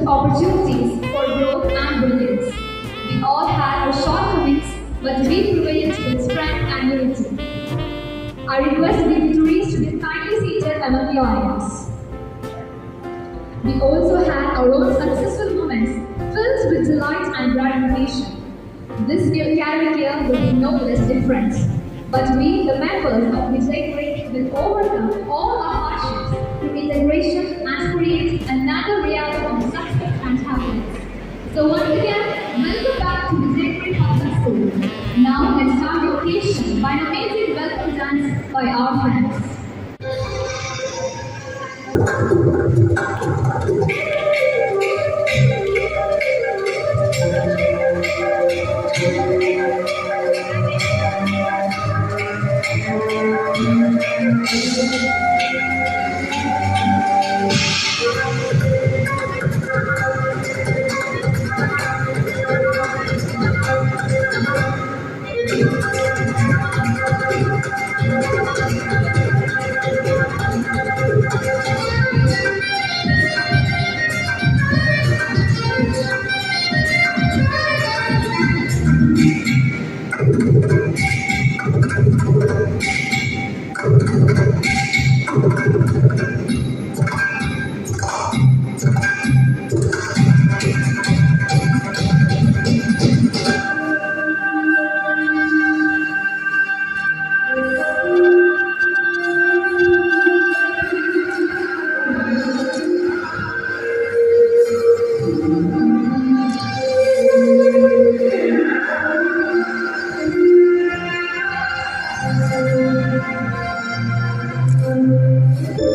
opportunities for growth and brilliance. We all have our shortcomings, but we prevailed with strength and unity. I request dignitaries to be kindly seated among the audience. We also had our own successful moments filled with delight and gratification. This new academic year will be no less different. But we, the members of Vijayagri, will overcome all our hardships through integration and create another reality of success and happiness. So once again, welcome back to Vijayagri Public School. Now let's start the occasion by an amazing welcome dance by our friends.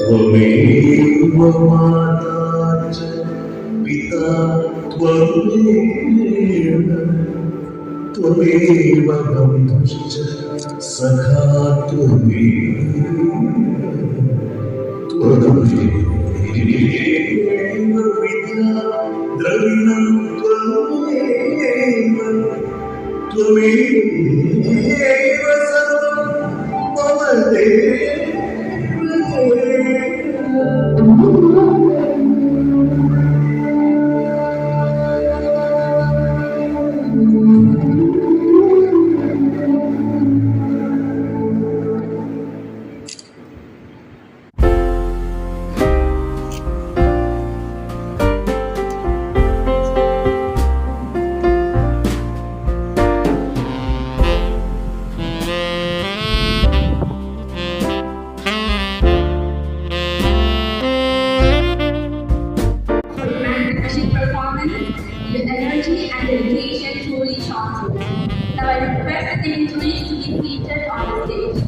त्वमेव माता च पिता त्वमेव त्वमेव बन्धुश्च सखा त्वमेव त्वमेव विद्या द्रविणं त्वमेव त्वमेव सर्वं मम देव Your energy and dedication truly shone through. Now I request the dignitaries to be seated on the stage.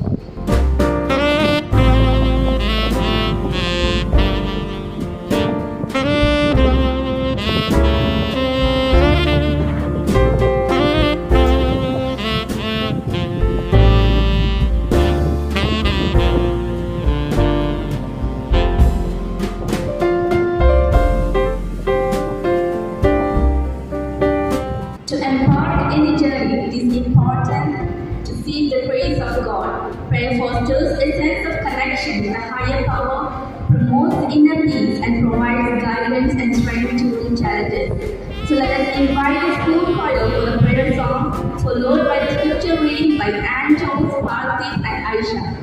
To embark any journey, it is important to seek the praise of God. Prayer fosters a sense of connection with a higher power, promotes inner peace, and provides guidance and strength during challenges. So let us invite the school choir for the prayer song, followed by the scripture reading by Anne, Jones, Parthik, and Aisha.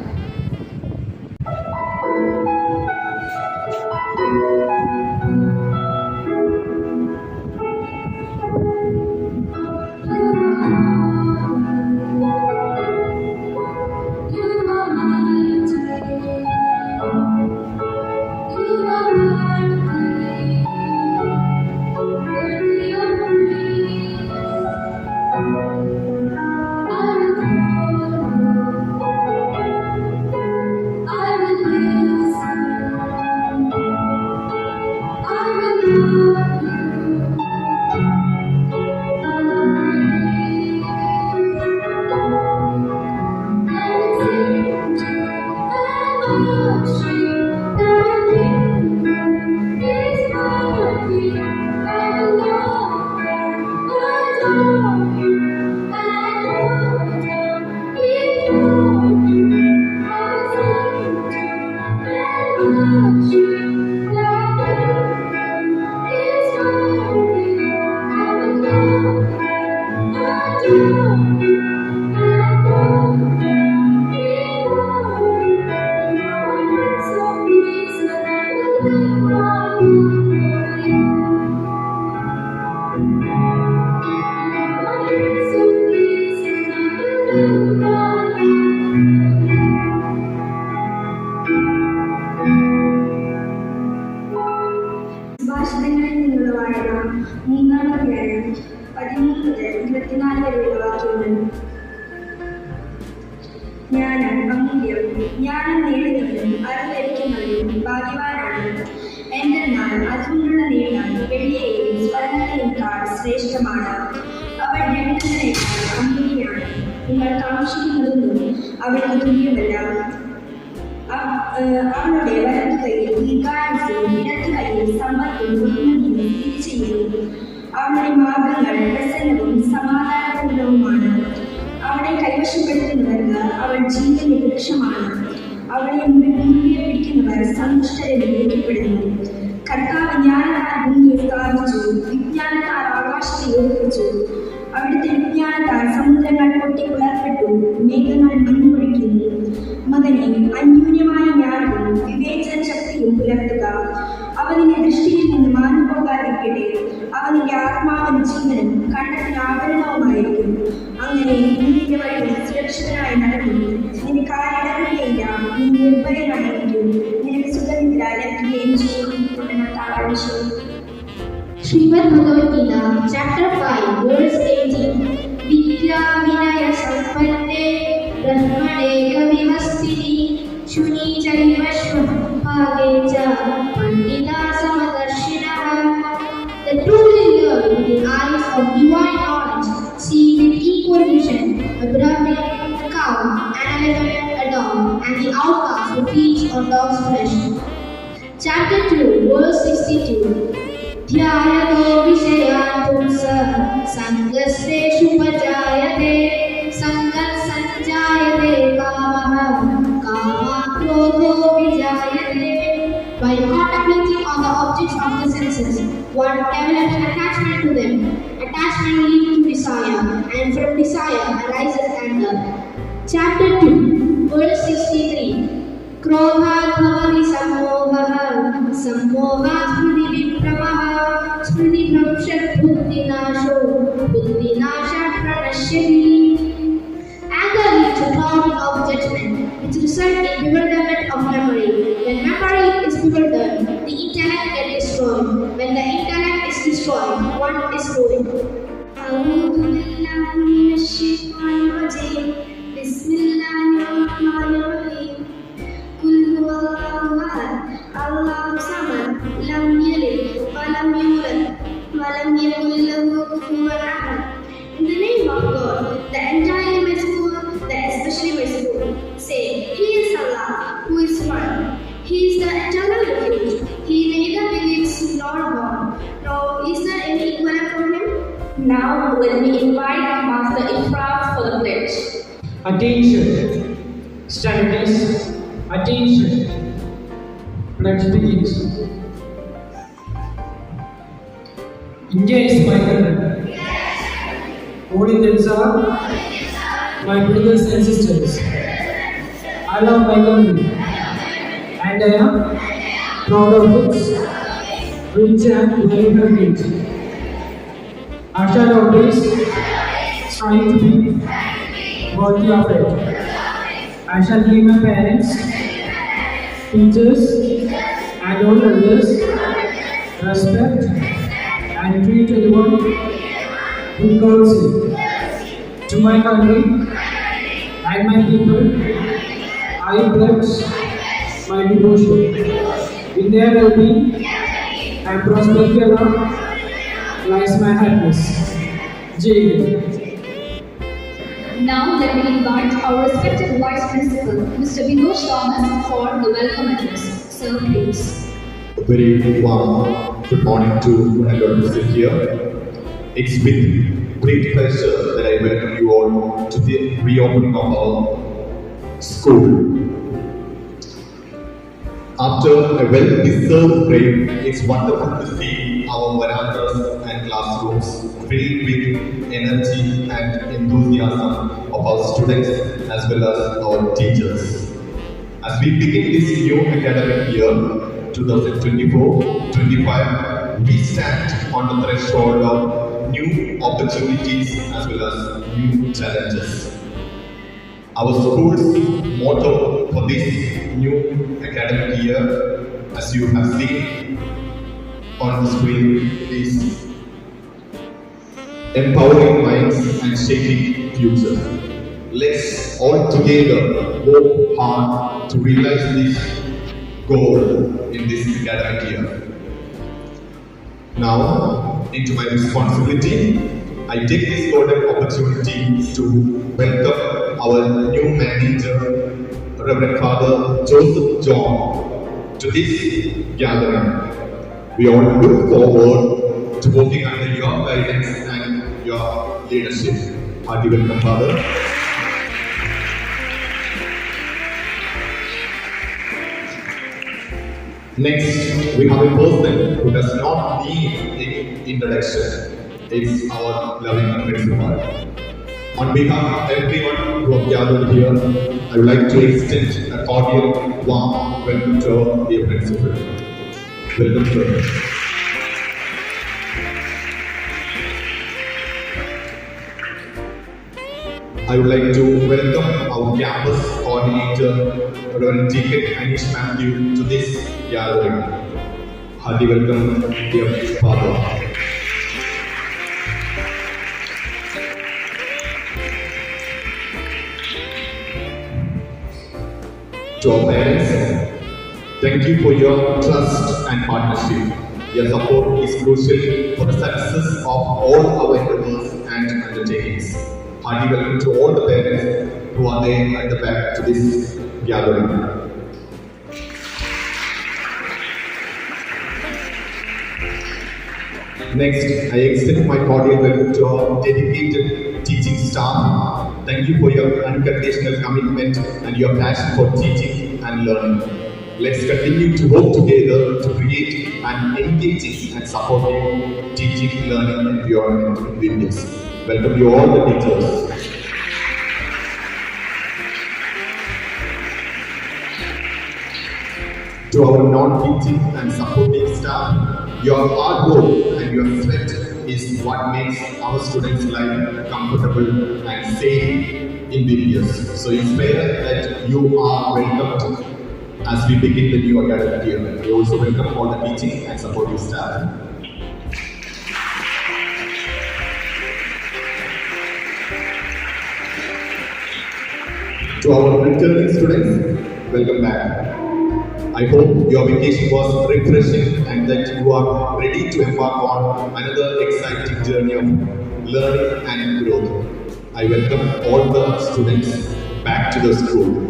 ഭാഷണങ്ങളിൽ നിന്നുള്ള വായന 3-ാം അധ്യായം 13 മുതൽ 24 വരെയുള്ള വാക്യങ്ങൾ. ജ്ഞാനം അമൂല്യം, ജ്ഞാനം നേടുന്നവരും അറിവ് ഭാഗ്യവാനാണ്. എന്തെന്നാൽ അതുകൊണ്ടുള്ള നേടാൻ വെള്ളിയെയും സ്വർണ്ണത്തെക്കാൾ ശ്രേഷ്ഠമാണ്. അവൾ രണ്ടതിനേക്കാൾ അമൂല്യമാണ്. നിങ്ങൾ കാക്ഷിക്കുന്നതൊന്നും അവൾക്ക് തുല്യമല്ല. അവളുടെ വലതു കൈയിൽ ദീർഘായുസ്സും ഇടതു കൈയിൽ സമ്പത്തും ബഹുമതിയും സ്ഥിതി ചെയ്യുന്നു. അവളുടെ മാർഗങ്ങൾ പ്രസന്നവും സമാധാനപൂർണവുമാണ്. അവളെ കൈവശപ്പെടുത്തുന്നവർക്ക് അവൾ ജീവന്റെ വൃക്ഷമാണ്. അവളെ മുറുകെ പിടിക്കുന്നവർ സന്തുഷ്ടരെ വിളിക്കപ്പെടുന്നു. കർത്താവ് ജ്ഞാനത്താൽ ഭൂമിയെ സ്ഥാപിച്ചു, വിജ്ഞാനത്താൽ ആകാശത്തെ ഉറപ്പിച്ചു. അവിടുത്തെ വിജ്ഞാനത്താൽ സമുദ്രങ്ങൾ പൊട്ടിപ്പിളർപ്പെട്ടു, മേഘങ്ങൾ മഞ്ഞുപൊഴിക്കുന്നു. മകനെ, അന്യൂന്യമായ ജ്ഞാനവും വിവേചന ശക്തിയും പുലർത്തുക. അവനിന്റെ ദൃഷ്ടിയിൽ നിന്ന് മാഞ്ഞുപോകാതിരിക്കട്ടെ. അവനിന്റെ ആത്മാവിന് ജീവനും കണ്ണത്തിന് ആഭരണവുമായിരിക്കും. അങ്ങനെ നിന്റെ വഴി സുരക്ഷിതനായി നടക്കും. നിന്റെ കാലിടറുകയില്ല, നീ നിർഭയനായിരിക്കും. നിനക്ക് സുഖനിദ്ര ലഭിക്കുകയും ചെയ്യും. Srimad Bhagavad Gita, Chapter 5, Verse 18. Vidya Vinaya Sampanne Brahmane Kavivastini Shuni Chaiva Shvabhageja Pandita Samadarshinaha. The truly learn with the eyes of divine knowledge, see with equal vision a Brahmin, a cow, an elephant, a dog, and the outcast who feeds on dog's flesh. Chapter 2, Verse 62. ध्यायतो विषयान् पुंसः सङ्गस्तेषु उपजायते सङ्गस्सञ्जायते कामः कामात् क्रोधो विजायते. By contemplating on the objects of the senses, one develops attachment to them. Attachment leads to desire, and from desire arises anger. Chapter 2, Verse 63. क्रोधात् भवति सम्मोहः सम्मोहात् स्मृतिविभ्रमः स्मृतिभ्रंशात् बुद्धिनाशो बुद्धिनाशात् प्रणश्यति. Anger leads to clouding of judgment, which results in bewilderment of memory. When memory is bewildered, the intellect gets destroyed. When the intellect is destroyed, one is ruined. أعوذ بالله من الشيطان الرجيم. بسم الله الرحمن الرحيم. قل هو الله أحد الله الصمد لم يلد ولم يولد ولم يكن له كفوا أحد. In the name of God, the entirely merciful, the especially merciful, say, He is Allah, who is one. He is the eternal refuge. He neither begins nor born, nor is there any equivalent from Him. Now let me invite Master Ifraf for the pledge. Attention, studies, attention. Pledge begins. India is my country. All Indians are my brothers and sisters. I love my country, and I am proud of its rich and varied heritage. I shall always strive to be worthy of it. I shall give my parents, teachers, and all others respect and treat everyone with courtesy. To my country and my people, I pledge my devotion. In their well-being and prosperity alone lies my happiness. Jai Hind. Now let me invite our respected Vice Principal, Mr. Vinod Thomas, for the welcome address. Sir, please. Very warm good morning to everyone who is here. It's with great pleasure that I welcome you all to the reopening of our school. After a well-deserved break, it's wonderful to see our verandas and classrooms filled with energy and enthusiasm of our students as well as our teachers. As we begin this new academic year, 2024-25, we stand on the threshold of new opportunities as well as new challenges. Our school's motto for this new academic year, as you have seen on the screen, is empowering minds and shaping future. Let's all together work hard to realize this goal in this academic year. Now, into my responsibility, I take this golden opportunity to welcome our new manager, Reverend Father Joseph John, to this gathering. We all look forward to working under your guidance and your leadership. Hearty welcome, Father. Next, we have a person who does not need any introduction. It's our loving principal. On behalf of everyone who have gathered here, I would like to extend a cordial, warm welcome to our dear principal. Welcome, sir. I would like to welcome our campus coordinator, Reverend Deacon Anish Matthew, to this gathering. Hearty welcome, dear Father. To our parents, thank you for your trust and partnership. Your support is crucial for the success of all our endeavors and undertakings. Hearty welcome to all the parents who are there at the back to this gathering. Next, I extend my cordial welcome to our dedicated teaching staff. Thank you for your unconditional commitment and your passion for teaching and learning. Let's continue to work together to create an engaging and supportive teaching learning environment in Vilnius. Welcome you all the teachers. To our non-teaching and supporting staff, your hard work and your sweat is what makes our students' life comfortable and safe in Vilnius. So it's better that you are welcomed as we begin the new academic year. We also welcome all the teaching and supporting staff. To our returning students, welcome back. I hope your vacation was refreshing and that you are ready to embark on another exciting journey of learning and growth. I welcome all the students back to the school.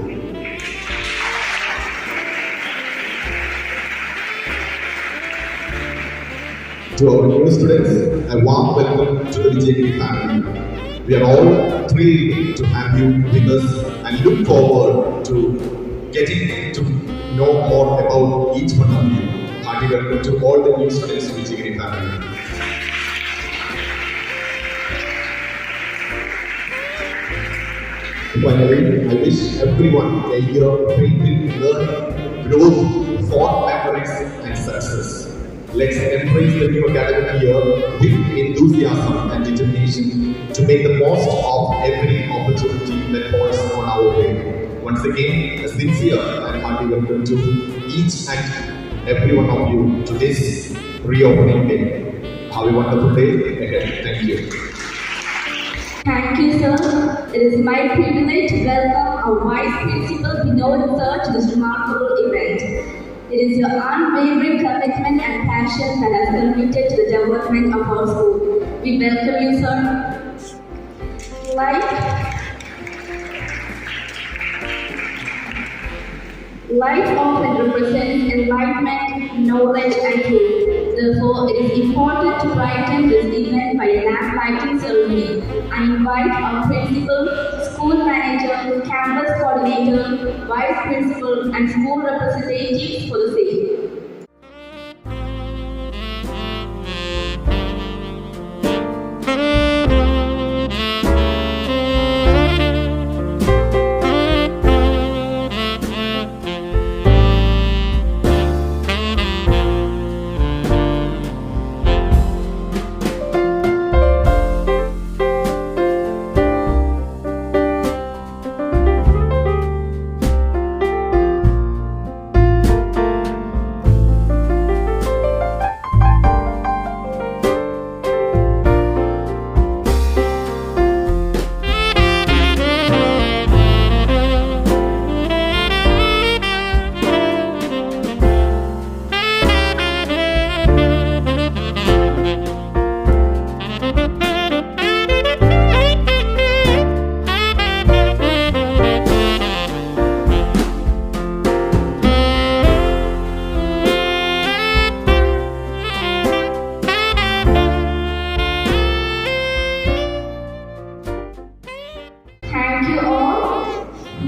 To our new students, a warm welcome to the Vijayagiri family. We are all thrilled to have you with us and look forward to getting to know more about each one of you. Hearty welcome to all the new students of Vijayagiri family. Finally, I wish everyone a year filled with learning, growth, fond memories and success. Let's embrace the new academic year with enthusiasm and determination to make the most of every opportunity that falls on our way. Once again, a sincere and hearty welcome to each and every one of you to this reopening day. Have a wonderful day ahead. Thank you. Thank you, sir. It is my privilege to welcome our Vice Principal Vinod sir to this remarkable event. It is your unwavering commitment and passion that has contributed to the development of our school. We welcome you, sir. Light often represents enlightenment, knowledge, and truth. Therefore, it is important to brighten this event by a lamp lighting ceremony. I invite our principal, school manager, campus coordinator, vice principal, and school representatives for the same.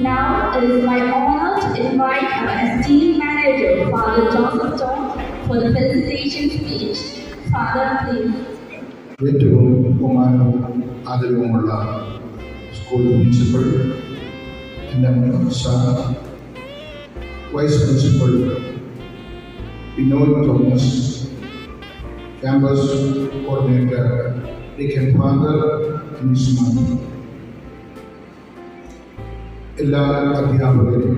Now it is my honor to invite our esteemed manager, Father Joseph John, for the felicitation speech. Father, please. ഏറ്റവും ബഹുമാനവും ആദരവുമുള്ള school principal, sir, vice principal Vinod Thomas, campus coordinator Deacon Father Nisman, എല്ലാ അധ്യാപകരും,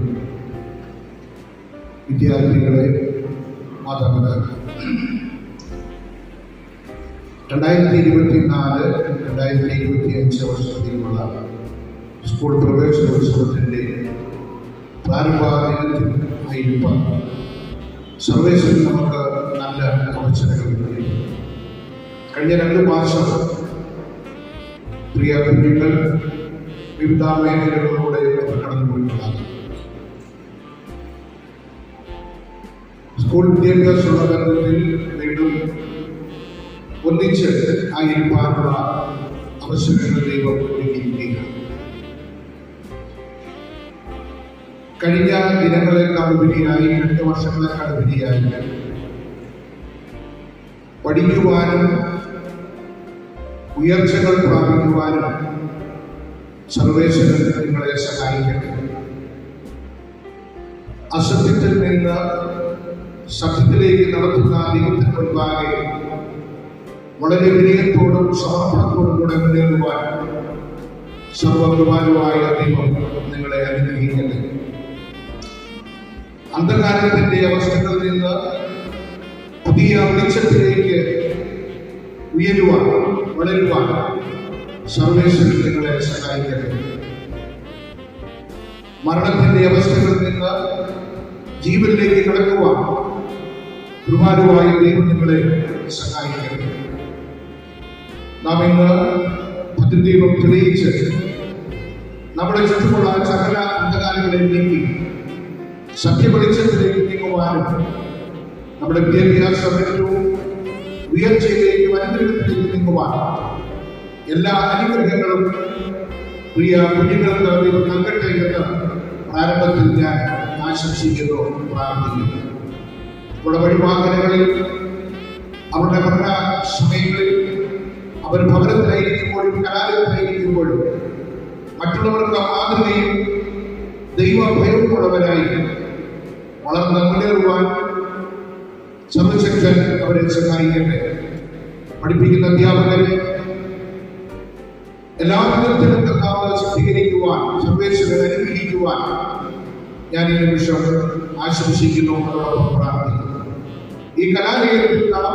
വിദ്യാർത്ഥികളെ, മാതാപിതാക്കൾ, 2024-2025 വർഷത്തിലുള്ള school പ്രവേശനോത്സവത്തിൻ്റെ പ്രാരംഭ ദിനത്തിൽ ആയിരിക്കാൻ സർവേശ്വരൻ നമുക്ക് നല്ല അവസരങ്ങൾ നൽകി. കഴിഞ്ഞ 2 മാസം പ്രിയ കുഞ്ഞുങ്ങൾ വിവിധ മേഖലകളിലൂടെ കടന്നുപോയിട്ടുള്ളതാണ്. സ്കൂൾ വിദ്യാഭ്യാസമുള്ള ബന്ധത്തിൽ വീണ്ടും ഒന്നിച്ച് ആയിരിക്കാനുള്ള അവസരങ്ങൾ ദൈവം ഒരുക്കിയിരിക്കുകയാണ്. കഴിഞ്ഞ ദിനങ്ങളെക്കാൾ ഉപരിയായി, 2 വർഷങ്ങളെക്കാൾ ഉപരിയായി പഠിക്കുവാനും ഉയർച്ചകൾ പ്രാപിക്കുവാനും സർവേശ്വരൻ നിങ്ങളെ സഹായിക്കട്ടെ. അസത്യത്തിൽ നിന്ന് സത്യത്തിലേക്ക് നടത്തുന്ന ദൈവത്തിന് മുൻപാകെ വളരെ വിനയത്തോടും സമർപ്പണത്തോടും കൂടെ മുന്നേറുവാൻ സർവകൃപാലുവായ ദൈവം നിങ്ങളെ അനുഗ്രഹിക്കട്ടെ. അന്ധകാരത്തിന്റെ അവസ്ഥകളിൽ നിന്ന് പുതിയ വെളിച്ചത്തിലേക്ക് ഉയരുവാൻ, വളരുവാൻ സർവേശ്വരൻ നിങ്ങളെ സഹായിക്കട്ടെ. മരണത്തിന്റെ അവസ്ഥകളിൽ നിന്ന് ജീവനിലേക്ക് കടക്കുവാൻ കൃപാലുവായ ദൈവം നിങ്ങളെ സഹായിക്കട്ടെ. നാം ഇന്ന് ഭദ്രദീപം തെളിയിച്ച് നമ്മുടെ ചുറ്റുമുള്ള സകല അന്ധകാരങ്ങളെ നീക്കി സത്യവെളിച്ചത്തിലേക്ക് നീങ്ങുവാനും നമ്മുടെ വിദ്യാഭ്യാസം ഏറ്റവും ഉയർച്ചയിലേക്ക് അനുഗ്രഹത്തിലേക്ക് നീങ്ങുവാൻ എല്ലാ അനുഗ്രഹങ്ങളും പ്രിയ കുഞ്ഞുങ്ങൾക്ക് ദൈവം നൽകട്ടെ എന്ന് പ്രാരംഭത്തിൽ ഞാൻ ആശംസിക്കുന്നു, പ്രാർത്ഥിക്കുന്നു. നമ്മുടെ വഴിവാഹനങ്ങളിൽ, അവരുടെ പഠന സമയങ്ങളിൽ, അവർ ഭവനത്തിലായിരിക്കുമ്പോഴും കലാലയത്തിലായിരിക്കുമ്പോഴും മറ്റുള്ളവർക്ക് മാതൃകയും ദൈവഭയവുമുള്ളവരായി വളർന്ന് മുന്നേറുവാൻ സർവശക്തൻ അവരെ സഹായിക്കട്ടെ. പഠിപ്പിക്കുന്ന അധ്യാപകരെ എല്ലാ വിധത്തിലും കർത്താവ് ശക്തീകരിക്കുവാൻ, സർവേശ്വരൻ അനുഗ്രഹിക്കുവാൻ ഞാൻ ഈ നിമിഷം ആശംസിക്കുന്നു, അതോടൊപ്പം പ്രാർത്ഥിക്കുന്നു. ഈ കലാലയത്തിൽ നാം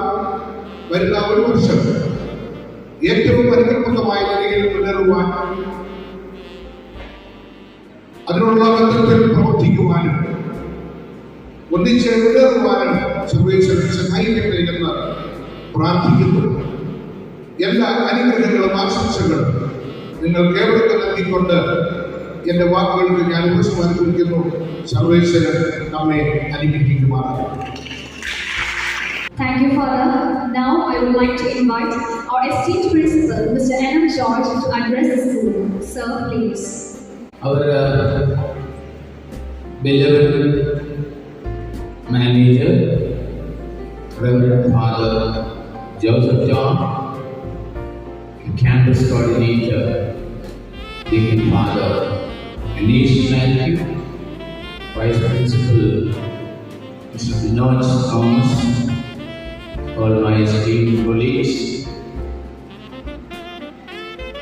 വരുന്ന 1 വർഷം ഏറ്റവും പരികൽപ്പകമായ നിലയിൽ മുന്നേറുവാൻ, അതിനുള്ള ബന്ധത്തിൽ പ്രവർത്തിക്കുവാനും ഒന്നിച്ച് മുന്നേറുവാനും സർവേശ്വരൻ സഹായിക്കട്ടെ എന്ന് പ്രാർത്ഥിക്കുന്നു. എല്ലാ അനുഗ്രഹങ്ങളും ആശംസകളും നിങ്ങൾക്ക് ഏവർക്കും നൽകിക്കൊണ്ട് എന്റെ വാക്കുകൾക്ക് ഞാൻ ഉപസംഹരിക്കുന്നു. സർവേശ്വരൻ നമ്മെ അനുഗ്രഹിക്കുമാറാകട്ടെ. Thank you, Father. Now I would like to invite our esteemed principal, Mr. N.M. George, to address the school. Sir, please. Our beloved manager, Reverend Father Joseph John, campus coordinator, Deacon Father Anish Matthew, Vice Principal Mr. Vinod Thomas, all my esteemed colleagues,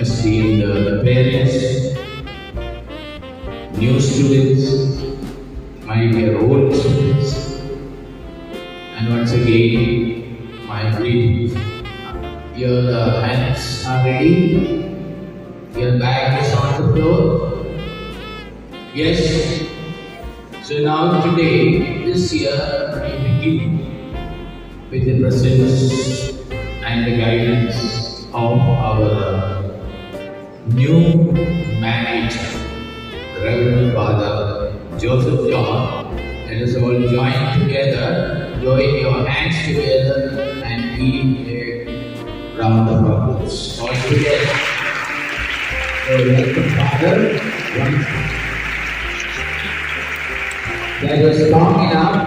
esteemed parents, new students, my dear old students, and once again, my greetings. Your hands are ready, your bag is on the floor. Yes, so now today, this year, we begin with the presence and the guidance of our new manager, Reverend Father Joseph John. Let us all join your hands together and give a round of applause. All together. So, welcome, Father. that was strong enough.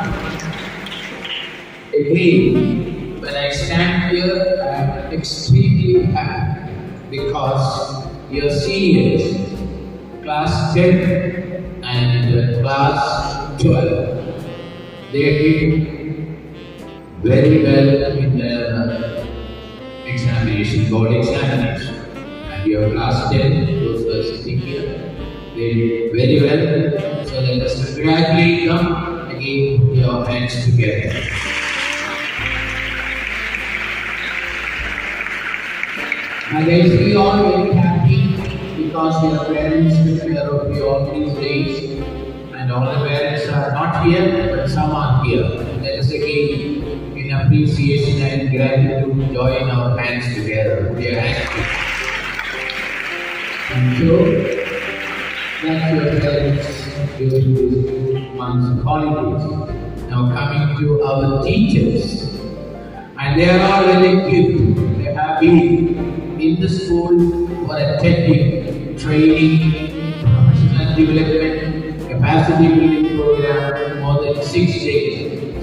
Again, when I stand here, I am extremely happy because your seniors, class 10 and class 12, they did very well in their examination, board examination. And your class 10, those who are sitting here, they did very well. So let us congratulate them again, put your hands together. And I feel all very happy because your parents took care of you all these days. And all the parents are not here, but some are here. Let us again, in appreciation and gratitude, join our hands together. Put your hands together. And so, that's your parents during these 2 months of holidays. Now coming to our teachers. And they are all very good. They have been in the school for attending training, professional development, capacity building program more than 6 days.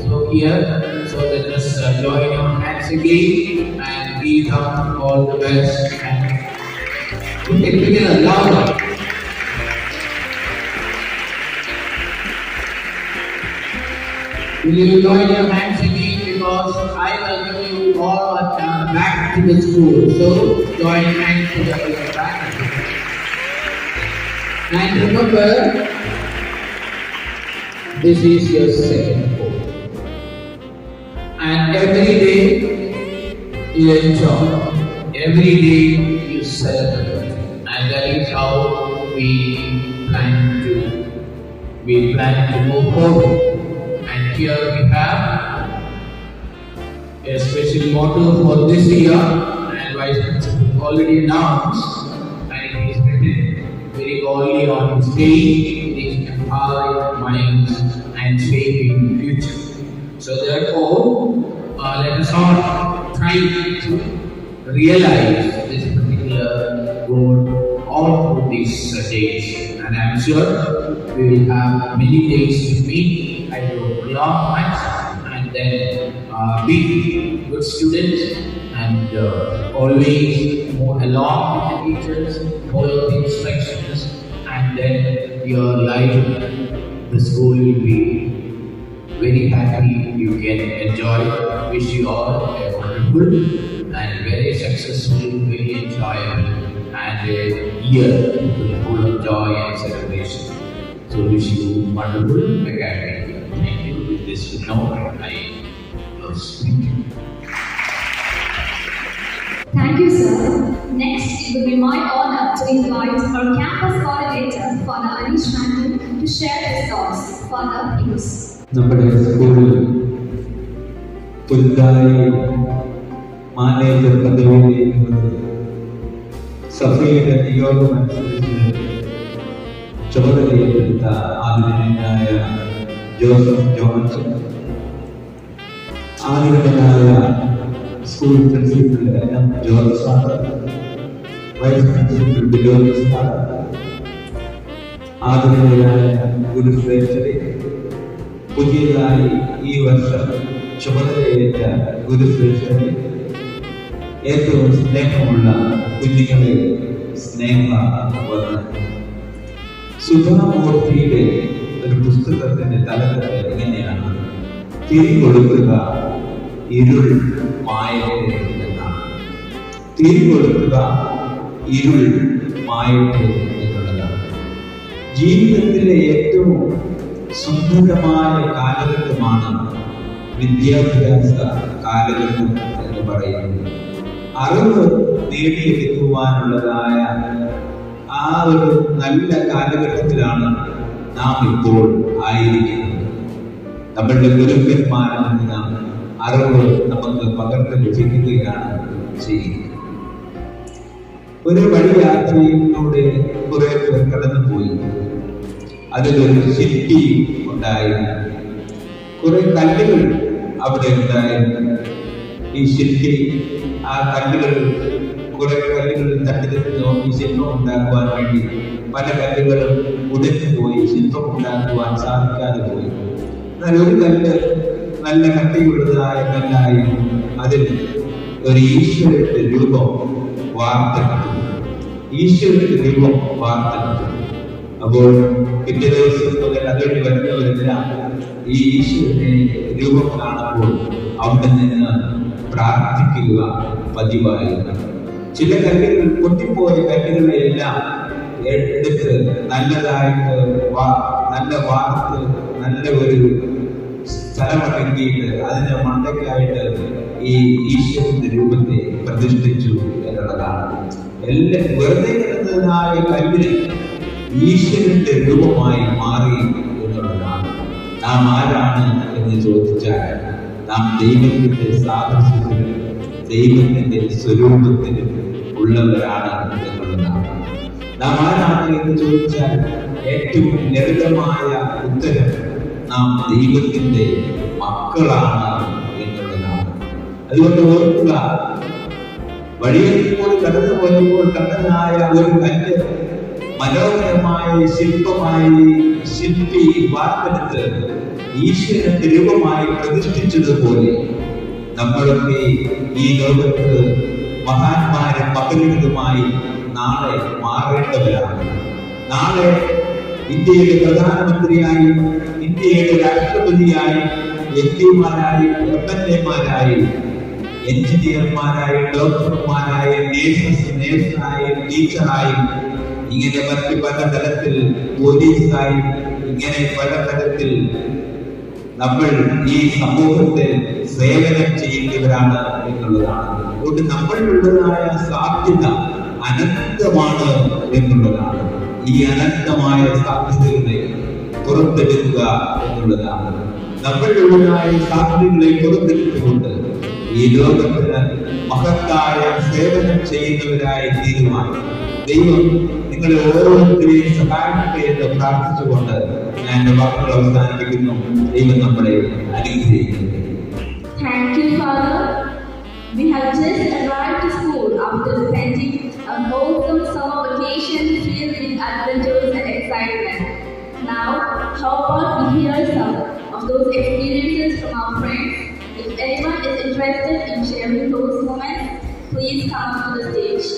So here, so let us join our hands again and give them all the best and put it together louder. Will you join your hands again because I welcome you all back to the school. So join hands together back. And remember, this is your second home. And every day you enjoy, every day you celebrate. And that is how we plan to move forward. And here we have a special motto for this year, and Vice Principal already announced, and it is written very boldly on his page. It is empowering minds and shaping future. So therefore, let us all try to realize this particular goal all through these days. And I am sure we will have many days to meet. I will belong much and then be good students and always move along with the teachers, follow the instructions, and then your life, the school will be very happy. You can enjoy. Wish you all a wonderful and very successful, very enjoyable and a year full of joy and celebration. So wish you wonderful academic year. Thank you. With this note, I close speaking. Thank you, sir. Next, it will be my honor to invite our campus coordinator, Father Anish Randall, to share his thoughts. Father, please. നമ്മുടെ സ്കൂളിൽ പുതുതായി manager പദവിയിലേക്ക് സഭയുടെ നിയോഗമനുസരിച്ച് ചുമതലയേറ്റെടുത്ത ആദരണീയനായ Joseph Johnson, ആദരണീയനായ school principal M George sir, vice principal Bijoy sir, ആദരണീയനായ ഗുരുശ്രേഷ്ഠരെ, പുതിയതായി ഈ വർഷം ചുമതലയേറ്റ ഗുരുശ്രേഷ്ഠരെ, ഏറ്റവും സ്നേഹമുള്ള കുഞ്ഞുങ്ങളെ, സ്നേഹ വന്ദനം. സുധാമൂർത്തിയുടെ ഒരു പുസ്തകത്തിന്റെ തലക്കെട്ട് എങ്ങനെയാണ്? തിരികൊടുക്കുക ഇരുൾ മായത്തെ എന്നാണ്. തിരികൊടുക്കുക ഇരുൾ മായത്തെ എന്നുള്ളതാണ്. ജീവിതത്തിലെ ഏറ്റവും സുന്ദരമായ കാലഘട്ടമാണ് വിദ്യാഭ്യാസ കാലഘട്ടം എന്ന് പറയുന്നത്. അറിവ് നേടിയെടുക്കുവാനുള്ളതായ ആ ഒരു നല്ല കാലഘട്ടത്തിലാണ് നാം ഇപ്പോൾ ആയിരിക്കുന്നത്. നമ്മളുടെ ഗുരുക്കന്മാരിൽ നിന്ന് അറിവ് നമുക്ക് പകർന്ന് ലഭിക്കുകയാണ് ചെയ്യുന്നത്. ഒരു വഴിയാത്രയിലൂടെ കുറെ പേർ കടന്നുപോയി. അതിലൊരു ശില്പി ഉണ്ടായിരുന്നു. കുറെ കല്ലുകൾ അവിടെ ഉണ്ടായിരുന്നു. ഈ ശില്പി ആ കല്ലുകൾ കുറെ കല്ലുകൾ തട്ടി നോക്കി ശില്പം ഉണ്ടാക്കുവാൻ വേണ്ടി പല കല്ലുകളും ഉടഞ്ഞു പോയി, ശില്പം ഉണ്ടാക്കുവാൻ സാധിക്കാതെ പോയി. എന്നാൽ ഒരു കല്ല് നല്ല കട്ടിയുള്ളതായ കല്ലായി അതിൽ ഒരു ഈശ്വരന്റെ രൂപം വാർത്തെടുത്തു. ഈശ്വരന്റെ രൂപം വാർത്തെടുത്തു. അപ്പോൾ പിറ്റേ ദിവസം മുതൽ അതുവഴി വരുന്നവരെല്ലാം ഈ ഈശ്വരനെ രൂപം കാണുമ്പോൾ അവിടെ നിന്ന് പ്രാർത്ഥിക്കുക പതിവായിരുന്നു. ചില കല്ലുകൾ പൊട്ടിപ്പോയ കല്ലുകളെല്ലാം എടുത്ത് നല്ലതായിട്ട് നല്ല വാർത്ത് നല്ല ഒരു സ്ഥലമടക്കിയിട്ട് അതിന്റെ മണ്ടയ്ക്കായിട്ട് ഈ ഈശ്വരന്റെ രൂപത്തെ പ്രതിഷ്ഠിച്ചു എന്നുള്ളതാണ്. എല്ലാം വെറുതെ കിടന്നതായ കല്ലിന് ഈശ്വരന്റെ രൂപമായി മാറി എന്നുള്ളതാണ്. നാം ആരാണ് എന്ന് ചോദിച്ചാൽ നാം ദൈവത്തിന്റെ സാദൃശ്യത്തിലും ദൈവത്തിന്റെ സ്വരൂപത്തിലും ഉള്ളവരാണ് എന്നുള്ളതാണ്. നാം ആരാണ് എന്ന് ചോദിച്ചാൽ ഏറ്റവും ലളിതമായ ഉത്തരം നാം ദൈവത്തിന്റെ മക്കളാണ് എന്നുള്ളതാണ്. അതുകൊണ്ട് ഓർക്കുക, വഴിയിൽ കൂടി കടന്നു പോയപ്പോൾ കണ്ടതായ ഒരു കല്ല് മനോഹരമായ ശില്പി വാർത്തെടുത്ത് ഈശ്വരന്റെ രൂപമായി പ്രതിഷ്ഠിച്ചതുപോലെ നമ്മളൊക്കെ ഈ ലോകത്ത് മഹാന്മാരും മകനുകളുമായി നാളെ മാറേണ്ടവരാണ്. നാളെ ഇന്ത്യയുടെ പ്രധാനമന്ത്രിയായും ഇന്ത്യയുടെ രാഷ്ട്രപതിയായും എംപിമാരായും MLA-മാരായും എഞ്ചിനീയർമാരായും ഡോക്ടർമാരായും നേഴ്സായും ടീച്ചറായും ഇങ്ങനെ മറ്റ് പല തലത്തിൽ പോലീസായും ഇങ്ങനെ പല തലത്തിൽ നമ്മൾ ഈ സമൂഹത്തിൽ സേവനം ചെയ്യേണ്ടവരാണ് എന്നുള്ളതാണ്. അതുകൊണ്ട് നമ്മളുള്ളതായ സാധ്യത അനന്തമാണ് എന്നുള്ളതാണ്. ഈ അനന്തമായ സാധ്യതകളെ പുറത്തെടുക്കുക എന്നുള്ളതാണ്. നമ്മളുള്ളതായ സാധ്യതകളെ പുറത്തെടുത്തുകൊണ്ട് ഈ ലോകത്തിന് മഹത്തായ സേവനം ചെയ്യുന്നവരായി തീരുമാനം ദൈവം നിങ്ങളെ ഓരോരുത്തരെയും സഹായിക്കട്ടെ എന്ന് പ്രാർത്ഥിച്ചുകൊണ്ട് ഞാൻ എന്റെ വാക്കുകൾ അവസാനിപ്പിക്കുന്നു. ദൈവം നമ്മളെ അനുഗ്രഹിക്കട്ടെ. Thank you, Father. We have just arrived to school after spending a wholesome summer vacation filled with adventures and excitement. Now, how about we hear some of those experiences from our friends? If anyone is interested in sharing those moments, please come to the stage.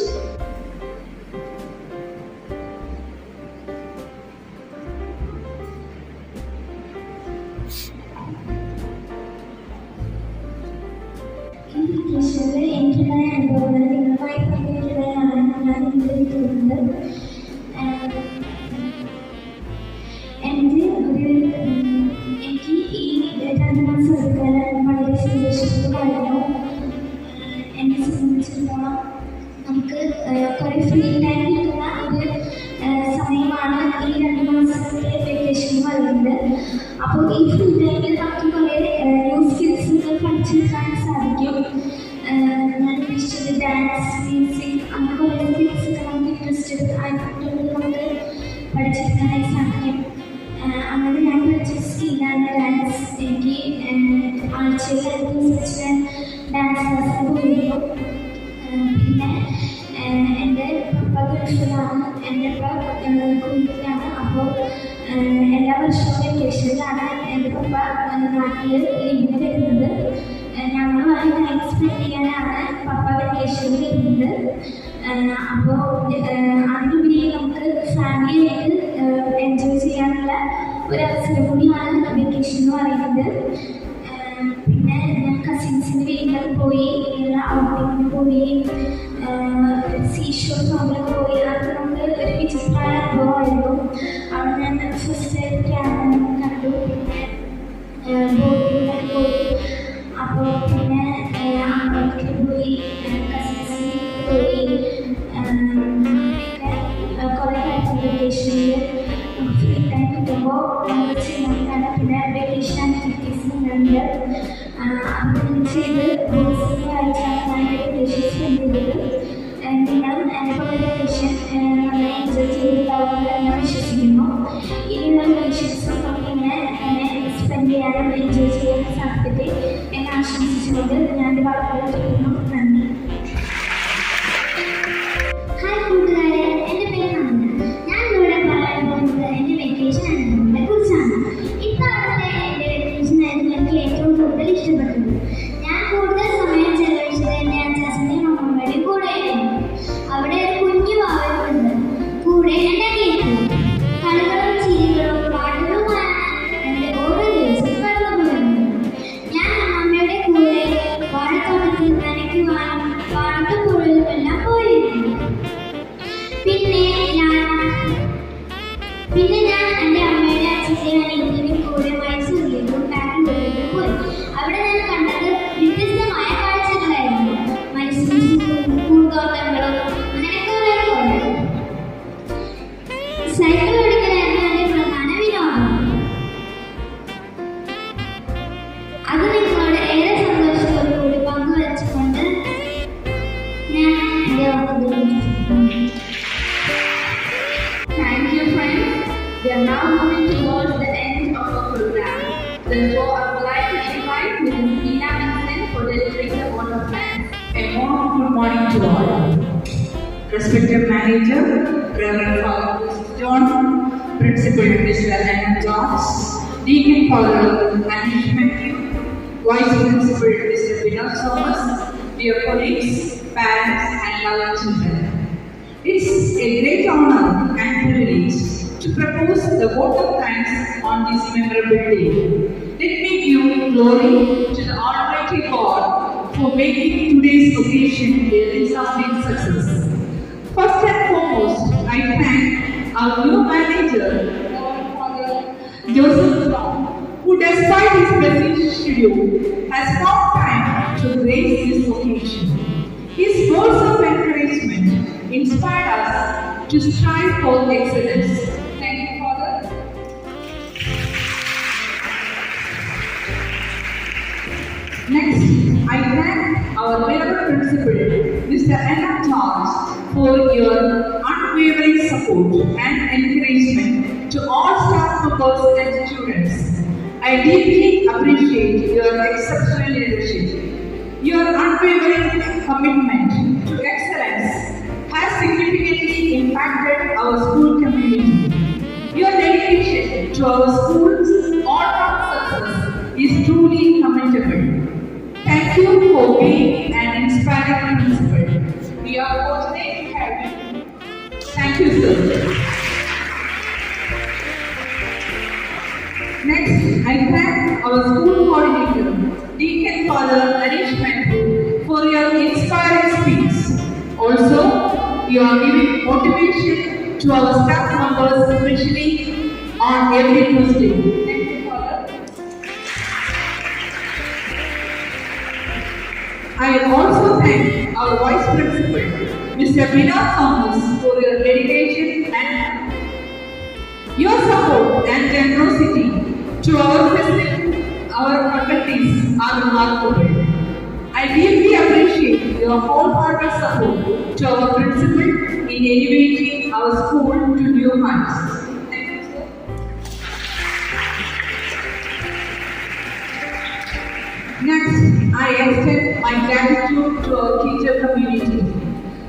എനിക്കുണ്ടായ അനുഭവങ്ങൾ നിങ്ങളുമായി പങ്കുവയ്ക്കുകയാണ് ഞാൻ ഇരിക്കുന്നത്. എനിക്ക് ഈ 2 മാസം എടുക്കാൻ വളരെ സന്തോഷമായിരുന്നു. എന്നെ സംബന്ധിച്ചിടത്തോളം നമുക്ക് കുറേ ഫ്രീ ടൈം കിട്ടുന്ന ഒരു സമയമാണ് ഈ 2 മാസത്തെ വെക്കേഷൻ എന്ന് പറയുന്നത്. അപ്പോൾ ഈ ഫ്രീ ടൈമിൽ നമുക്ക് കുറേ ന്യൂ സ്കിൽസുകൾ പഠിച്ചെടുക്കാൻ സാധിക്കും. ഞാൻ ഉദ്ദേശിച്ചത് ഡാൻസ്, മ്യൂസിക്, അങ്ങനെ കുറേ സ്കിൽസൊക്കെ നമുക്ക് ഇൻട്രസ്റ്റഡ് ആയിട്ടുള്ളത് നമുക്ക് പഠിച്ചെടുക്കാനായി സാധിക്കും. അങ്ങനെ ഞാൻ പഠിച്ച സ്കില്ലാണ് ഡാൻസ്. എനിക്ക് ആഴ്ചയിൽ 2 ദിവസം വെച്ച് ഞാൻ ഡാൻസ് ക്ലാസ്സിൽ പോയിരുന്നു. പിന്നെ എൻ്റെ പപ്പ ഗൾഫിലാണ്, എൻ്റെ പപ്പ കുവൈറ്റിലാണ്. അപ്പോൾ എല്ലാ വർഷവും വെക്കേഷനിലാണ് എൻ്റെ പപ്പ നാട്ടിൽ ലീവിന് വരുന്നത്. ഞങ്ങളുമായി ടൈം സ്പെൻഡ് ചെയ്യാനാണ് പപ്പ വെക്കേഷനിൽ വരുന്നത്. അപ്പോൾ അതിനുപരി നമുക്ക് ഫാമിലിയായിട്ട് എൻജോയ് ചെയ്യാനുള്ള ഒരു അവസരം കൂടിയാണ് വെക്കേഷൻ എന്ന് പറയുന്നത്. പിന്നെ ഞാൻ കസിൻസിൻ്റെ വീട്ടിലൊക്കെ പോയി, ഔട്ടിങ്ങിന് പോയി, സീഷോർ ഫാമിലൊക്കെ പോയി. അത് നമുക്ക് ഒരു വിചിത്രമായ അനുഭവമായിരുന്നു. അവിടെ ഞാൻ ഫസ്റ്റ് ക്യാമറ കണ്ടു, ബോട്ടിലൊക്കെ പോയി. അപ്പോൾ പിന്നെ അങ്ങോട്ട് പോയി, കസിൻസിന് പോയി. കുറേ കാര്യങ്ങൾ വെക്കേഷനിൽ ഫ്രീ ടൈം കിട്ടുമ്പോൾ നമ്മൾ ചെയ്യാനാണ്. പിന്നെ വെക്കേഷൻ ആക്ടിവിറ്റീസ് ഉണ്ട്. അത് ചെയ്ത് ബുക്സ് വായിച്ചാണ് ഞാൻ വെക്കേഷൻ സ്പെൻഡ് ചെയ്തത്. നിങ്ങളും എന്നെപ്പോലെ വെക്കേഷൻ നന്നായി എൻജോയ് ചെയ്തിട്ടുണ്ടാവുമെന്ന് ഞാൻ വിശ്വസിക്കുന്നു. ഇനിയുള്ള വെക്കേഷൻസും നമുക്കിങ്ങനെ സ്പെൻഡ് ചെയ്യാനും എൻജോയ് ചെയ്യാനും സാധിക്കട്ടെ എന്ന് ആശംസിച്ചുകൊണ്ട് ഞാൻ എൻ്റെ അമ്മയുടെ അച്ഛൻ്റെയും അനിയത്തിൻ്റെയും കൂടെ മൈസൂരിലേക്കും ബാംഗ്ലൂരിലേക്കും പോയി. അവിടെ ഞാൻ കണ്ടത് വ്യത്യസ്തമായ കാഴ്ചകളായിരുന്നു. മൈസൂർ പൂന്തോട്ടങ്ങളും അങ്ങനെ കുറേ പോലെ. സൈക്കിൾ ഓടിക്കലായിരുന്നു എൻ്റെ പ്രധാന വിനോദം. അത് നിങ്ങളോട് ഏറെ സന്തോഷത്തോടു കൂടി പങ്കുവച്ചുകൊണ്ട് ഞാൻ എൻ്റെ വാക്കുകൾ Thank you, friends. We are now moving towards the end of our program. Therefore, I would like to invite Mrs. Ina Vincent for delivering the word of thanks. A warm good morning to all. Respected Manager, Reverend Father John, Principal Mr. Anna Jones, Deacon Father Anish Matthew, Vice Principal Mr. Vinod Thomas, dear colleagues, parents, and loving children. It's a great honor and privilege to propose the vote of thanks on this memorable day. Let me give glory to the Almighty God for making today's occasion a resounding success. First and foremost, I thank our new manager, Father Joseph Brown, who despite his busy schedule has found time to grace this occasion. His words of encouragement inspire us to strive for excellence. Thank you, Father. Next, I thank our beloved principal, Mr. Anna Charles, for your unwavering support and encouragement to all staff members and students. I deeply appreciate your exceptional leadership. Your unwavering commitment to excellence has significantly impacted our school community. Your dedication to our school's all-round success is truly commendable. Thank you for being an inspiring principal. We are fortunate to have you. Thank you, sir. Next, I thank our school coordinator, Deacon Father Anish Matthew, for your inspiring speech. Also, you are giving motivation to our staff members, especially on every Tuesday. Thank you, Father. I also thank our Vice Principal, Mr. Vinod Thomas, for your dedication and your support and generosity to our faculties are remarkable. I deeply appreciate your wholehearted support to our principal in elevating our school to new heights. Thank you, sir. Next, I extend my gratitude to our teacher community,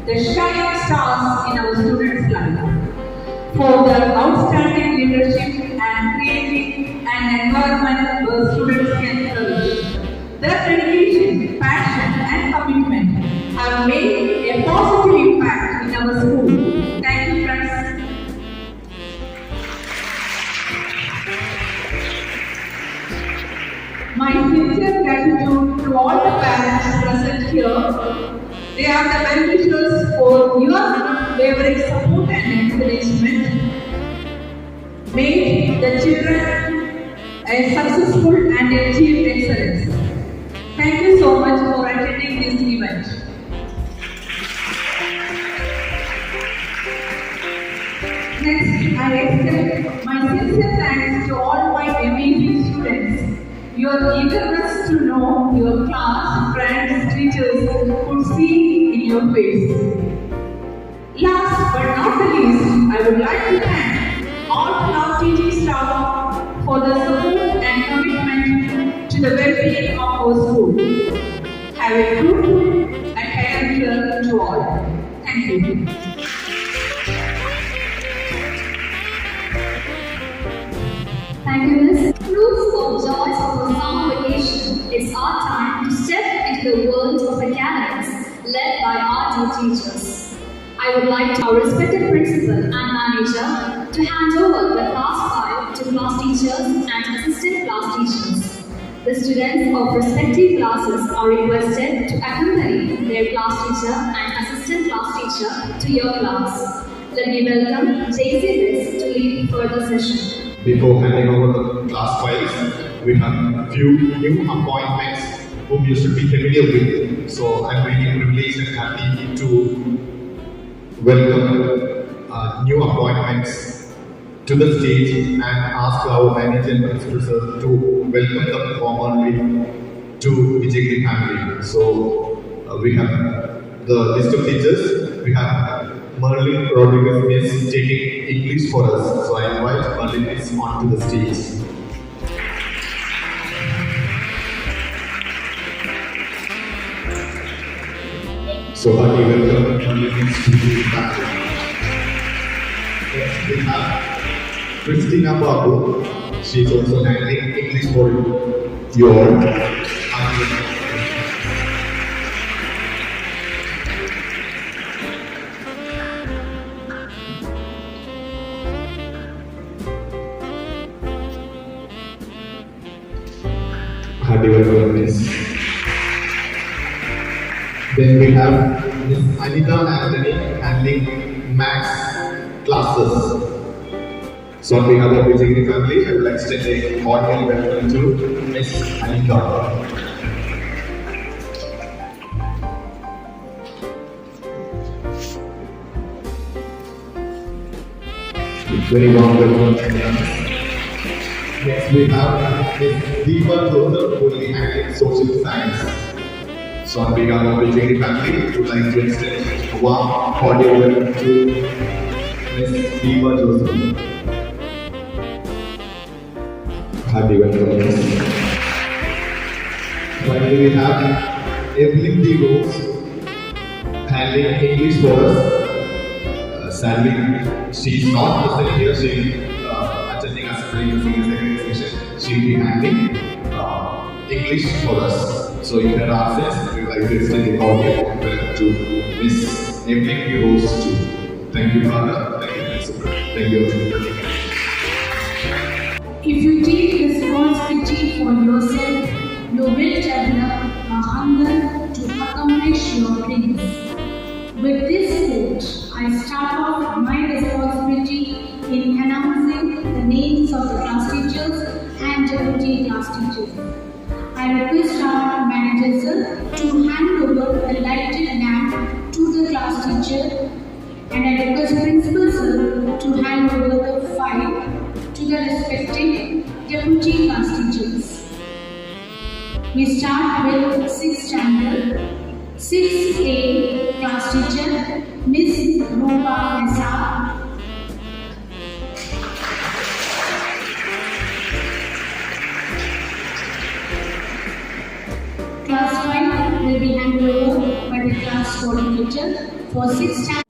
the shining stars in our students' life, for their outstanding leadership and creating an environment where students can flourish. Their dedication, passion, and commitment have made a positive impact in our school. Thank you, friends. My sincere gratitude to all the parents present here. They are the beneficiaries for your unwavering support and encouragement. Make the children a successful and achieve excellence. Thank you so much for attending this event. Next, I extend my sincere thanks to all my amazing students. Your eagerness to know your class, friends, teachers could see in your face. Last but not the least, I would like to thank all class teaching staff for their support and commitment to the well-being of our school. Have a fruitful academic year to all. Thank you. Thank you, Miss. Fruits of joys of our summer vacation. It's our time to step into the world of academics led by our two teachers. I would like our respected principal and manager to hand over the class file to class teachers and assistant class teachers. The students of respective classes are requested to accompany their class teacher and assistant class teacher to your class. Let me welcome JC West to lead further session. Before handing over the class files, we have few new appointments whom you should be familiar with. So I'm really privileged and happy to welcome new appointments to the stage and ask our manager and principal sir to welcome them formally to Vijayagiri family. So we have the list of teachers. We have Merlin Rodriguez is taking English for us. So I invite Merlin is onto the stage. So hearty welcome Merlin is to the family. Next we have Christina Babu. She is also handling English for you all. Happy welcome, Miss. Then we have Miss Anita Anthony handling Maths classes. So on behalf of Vijayagiri family, I would like to extend a cordial welcome to Miss Anita. Very warm welcome. Next we have Ms. Deepa Joseph who will be handling social science. So on behalf of the Vijayagiri family, we would like to extend a warm cordial welcome to Ms. Deepa Joseph. Happy welcome. Finally we have Evelyn D. Rose handling English for us. Sadly, she is not present here. She attending assembly in senior secondary session. She will be handling English for us. So in her absence, we would like to extend a cordial welcome to Miss Evelyn D. Rose too. Thank you, Father. Thank you, Principal. Thank you. If you take responsibility for yourself, you will develop a hunger to accomplish your dreams. With this quote, I start off my responsibility in announcing the names of the class teachers and deputy class teachers. I request our manager to hand over the lighted lamp to the class teacher, and I request principal sir to hand over the file to the respective deputy class teachers. We start with 6th standard, 6A class teacher, Miss Rupa Mesa. Class 5 will be handed over by the class coordinator for 6th standard.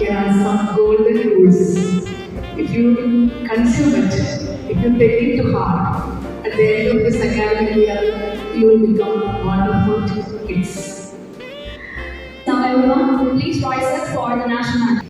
Here are some golden rules. If you consume it, if you take it to heart, at the end of this academic year, you will become wonderful kids. Now everyone, please rise up for the national anthem.